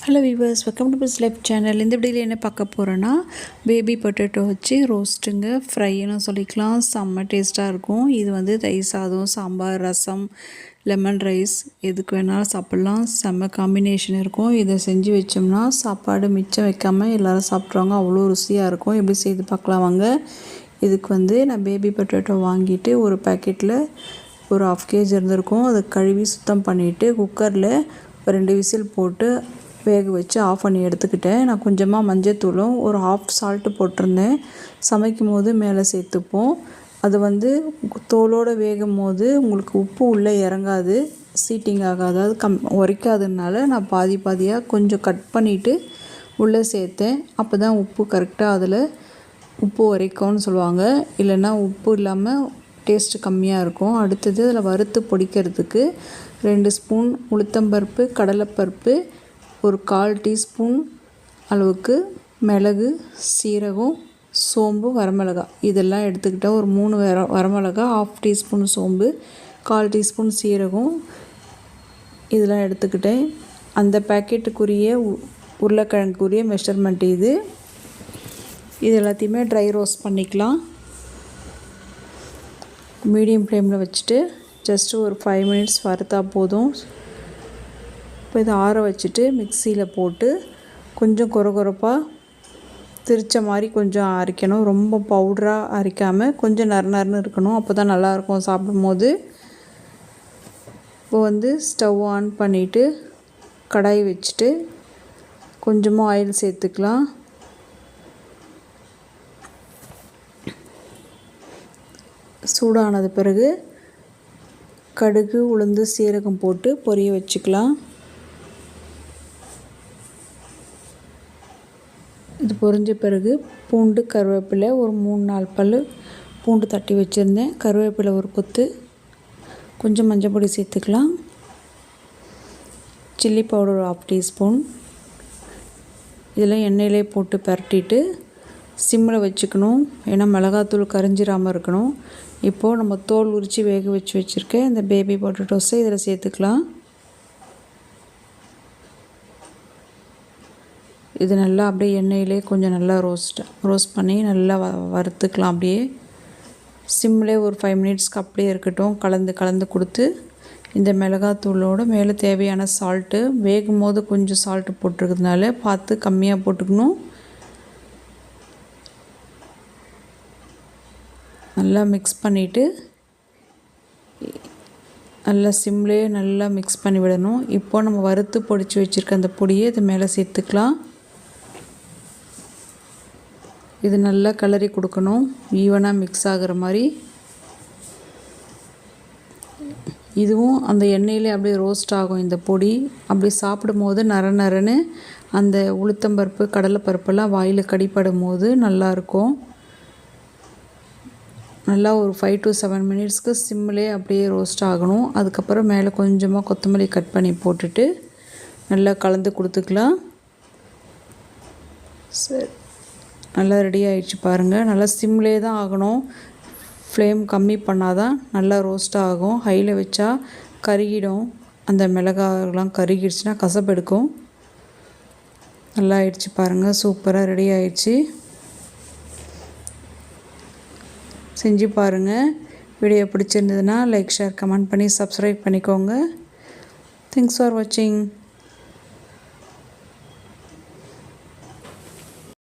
Hello viewers, welcome to பிஸ் life channel. இந்த வீடியோவில் என்ன பார்க்க போகிறோன்னா, பேபி பொட்டேட்டோ வச்சு ரோஸ்ட்டுங்க, ஃப்ரைன்னு சொல்லிக்கலாம். செம்ம டேஸ்ட்டாக இருக்கும். இது வந்து தயிர் சாதம், சாம்பார், ரசம், லெமன் ரைஸ் எதுக்கு வேணாலும் சாப்பிட்லாம். செம்ம காம்பினேஷன் இருக்கும். இதை செஞ்சு வச்சோம்னா சாப்பாடு மிச்சம் வைக்காமல் எல்லோரும் சாப்பிட்ருவாங்க. அவ்வளோ ருசியாக இருக்கும். எப்படி செய்து பார்க்கலாம் வாங்க. இதுக்கு வந்து நான் பேபி பொட்டேட்டோ வாங்கிட்டு ஒரு பேக்கெட்டில் ஒரு 1/2 kg இருந்திருக்கும். அதை கழுவி சுத்தம் பண்ணிவிட்டு குக்கரில் 2 விசில் போட்டு வேக வச்சு ஆஃப் பண்ணி எடுத்துக்கிட்டேன். நான் கொஞ்சமாக மஞ்சத்தூளும் ஒரு 1/2 சால்ட்டு போட்டிருந்தேன். சமைக்கும் போது மேலே சேர்த்துப்போம். அது வந்து தோலோடு வேகும் போது உங்களுக்கு உப்பு உள்ளே இறங்காது, சீட்டிங் ஆகாது, அதாவது உரைக்காததுனால நான் பாதியாக கொஞ்சம் கட் பண்ணிவிட்டு உள்ளே சேர்த்தேன். அப்போ தான் உப்பு கரெக்டாக அதில் உப்பு உரைக்கும்னு சொல்லுவாங்க. இல்லைன்னா உப்பு இல்லாமல் டேஸ்ட்டு கம்மியாக இருக்கும். அடுத்தது அதில் வறுத்து பொடிக்கிறதுக்கு 2 ஸ்பூன் உளுத்தம்பருப்பு, கடலைப்பருப்பு, ஒரு 1/4 டீஸ்பூன் அளவுக்கு மிளகு, சீரகம், சோம்பு, வரமிளகாய் இதெல்லாம் எடுத்துக்கிட்டால் ஒரு 3 வரமிளகாய், 1/2 டீஸ்பூன் சோம்பு, 1/4 டீஸ்பூன் சீரகம் இதெல்லாம் எடுத்துக்கிட்டேன். அந்த பேக்கெட்டுக்குரிய உருளைக்கிழங்குக்குரிய மெஷர்மெண்ட் இது. இது எல்லாத்தையுமே ட்ரை ரோஸ்ட் பண்ணிக்கலாம். மீடியம் ஃப்ளேமில் வச்சுட்டு ஜஸ்ட்டு ஒரு 5 மினிட்ஸ் வறுத்தா போதும். இப்போ இதை ஆற வச்சுட்டு மிக்சியில் போட்டு கொஞ்சம் கொரகொரப்பாக திரிச்ச மாதிரி கொஞ்சம் அரைக்கணும். ரொம்ப பவுடராக அரைக்காமல் கொஞ்சம் நறுநறுன்னு இருக்கணும். அப்போ தான் நல்லாயிருக்கும் சாப்பிடும்போது. இப்போ வந்து ஸ்டவ் ஆன் பண்ணிவிட்டு கடாய் வச்சுட்டு கொஞ்சமாக ஆயில் சேர்த்துக்கலாம். சூடானது பிறகு கடுகு, உளுந்து, சீரகம் போட்டு பொரிய வச்சுக்கலாம். இது பொரிஞ்ச பிறகு பூண்டு, கருவேப்பிலை ஒரு 3-4 பல் பூண்டு தட்டி வச்சுருந்தேன். கருவேப்பிலை ஒரு கொத்து, கொஞ்சம் மஞ்சள் பொடி சேர்த்துக்கலாம். Chilli powder 1/2 teaspoon. இதெல்லாம் எண்ணெயிலே போட்டு பரட்டிட்டு சிம்மில் வச்சுக்கணும். ஏன்னா மிளகாத்தூள் கரிஞ்சிராமல் இருக்கணும். இப்போது நம்ம தோல் உரித்து வேக வச்சுருக்க இந்த பேபி பொட்டேட்டோஸை இதில் சேர்த்துக்கலாம். இது நல்லா அப்படியே எண்ணெயிலே கொஞ்சம் நல்லா ரோஸ்ட் பண்ணி நல்லா வறுத்துக்கலாம். அப்படியே சிம்மிலே ஒரு 5 மினிட்ஸ்க்கு அப்படியே இருக்கட்டும். கலந்து கொடுத்து இந்த மிளகாத்தூளோடு மேலே தேவையான சால்ட்டு, வேகும் போது கொஞ்சம் சால்ட்டு போட்டிருக்கிறதுனால பார்த்து கம்மியாக போட்டுக்கணும். நல்லா மிக்ஸ் பண்ணிவிட்டு நல்லா சிம்லேயே நல்லா மிக்ஸ் பண்ணி விடணும். இப்போ நம்ம வறுத்து பொடிச்சு வச்சுருக்க அந்த பொடியை இது மேலே சேர்த்துக்கலாம். இது நல்லா கிளறி கொடுக்கணும், ஈவனாக மிக்ஸ் ஆகிற மாதிரி. இதுவும் அந்த எண்ணெயிலே அப்படியே ரோஸ்ட் ஆகும். இந்த பொடி அப்படி சாப்பிடும் போது நரன்னு அந்த உளுத்தம்பருப்பு, கடலைப்பருப்பெல்லாம் வாயில் கடிப்படும் போது நல்லாயிருக்கும். நல்லா ஒரு 5 to 7 மினிட்ஸ்க்கு சிம்மிலே அப்படியே ரோஸ்ட் ஆகணும். அதுக்கப்புறம் மேலே கொஞ்சமாக கொத்தமல்லி கட் பண்ணி போட்டுட்டு நல்லா கலந்து கொடுத்துக்கலாம். சரி, நல்லா ரெடி ஆகிடுச்சு பாருங்கள். நல்லா சிம்லே தான் ஆகணும். ஃப்ளேம் கம்மி பண்ணால் தான் நல்லா ரோஸ்ட் ஆகும். ஹையில் வச்சா கருகிடும். அந்த மிளகாயெல்லாம் கருகிடுச்சுன்னா கசப்பு எடுக்கும். நல்லா ஆயிடுச்சு பாருங்கள். சூப்பராக ரெடி ஆயிடுச்சு. செஞ்சு பாருங்கள். வீடியோ பிடிச்சிருந்ததுன்னா லைக், ஷேர், கமெண்ட் பண்ணி சப்ஸ்கிரைப் பண்ணிக்கோங்க. தேங்க்ஸ் ஃபார் வாட்சிங்.